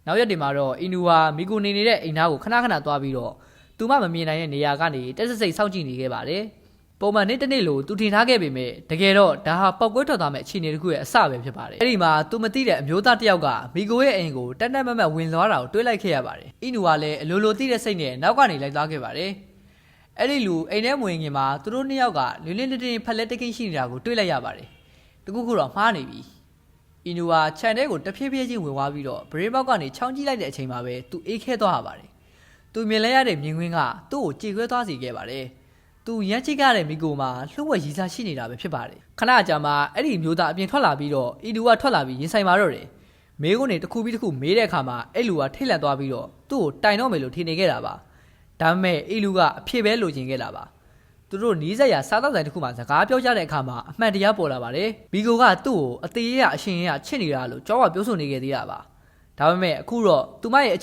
နောက်ရက်တွေမှာတော့အီနူဟာမီကိုနေနေတဲ့အိမ်သားကိုခဏခဏသွားပြီးတော့သူမမမြင်နိုင်တဲ့နေရာကနေတက်ဆက်စိတ်စောင့်ကြည့်နေခဲ့ပါတယ်ပုံမှန်နေ့တစ်နေ့လိုသူထင်ထားခဲ့ပေမဲ့တကယ်တော့ဒါဟာပောက်ကွဲထွက်သွားမဲ့အခြေအနေတစ်ခုရဲ့အစပဲဖြစ်ပါတယ်အဲ့ဒီမှာသူမသိတဲ့အမျိုးသားတစ်ယောက်ကမီကိုရဲ့အိမ်ကိုတက်တက်မတ်မတ်ဝင်သွားတာကိုတွေးလိုက်ခဲ့ရပါတယ်အီနူကလည်းအလိုလိုသိတဲ့စိတ်နဲ့နောက်ကနေလိုက်သွားခဲ့ပါတယ်အဲ့ဒီလူအိမ်ထဲဝင်ခင်မှာသူတို့နှစ်ယောက်ကလွင်းလင်းတင်းတင်းဖက်လက်တကင်းရှိနေတာကိုတွေးလိုက်ရပါတယ်တခုခုတော့မှားနေပြီအီနူဟာခြံထဲကိုတဖြည်းဖြည်းချင်းဝင်သွားပြီးတော့ဗရေဘောက်ကနေချောင်းကြည့်လိုက်တဲ့အချိန်မှာပဲသူအေးခဲသွားရပါတယ်သူမြင်လိုက်ရတဲ့မြင်ကွင်းကသူ့ကိုကြေခွဲသွားစေခဲ့ပါတယ်သူရမ်းချိတ်ရတဲ့မိကိုမှာလှုပ်ဝက်ရည်စားရှိနေတာပဲဖြစ်ပါတယ်ခဏကြာမှအဲ့ဒီမျိုးသားအပြင်ထွက်လာပြီးတော့အီလူကထွက်လာပြီးရင်ဆိုင်มาတော့တယ်မေးခွန်းတွေတစ်ခုပြီးတစ်ခုမေးတဲ့အခါမှာအဲ့လူကထိတ်လန့်သွားပြီးတော့သူ့ကိုတိုင်တော့မယ်လို့ထင်နေခဲ့တာပါဒါပေမဲ့အီလူကအဖြစ်ပဲလိုချင်ခဲ့တာပါသူတို့နီးစက်ရစားတော့ဆိုင်တစ်ခုမှာစကားပြောကြတဲ့အခါမှာအမှန်တရားပေါ်လာပါတယ်ဘီကိုကသူ့ကိုအသေးရအရှင်ရချစ်နေတာလို့ကြောက်ဝပြောဆိုနေခဲ့သေးတာပါဒါပေမဲ့အခုတော့သူမရဲ့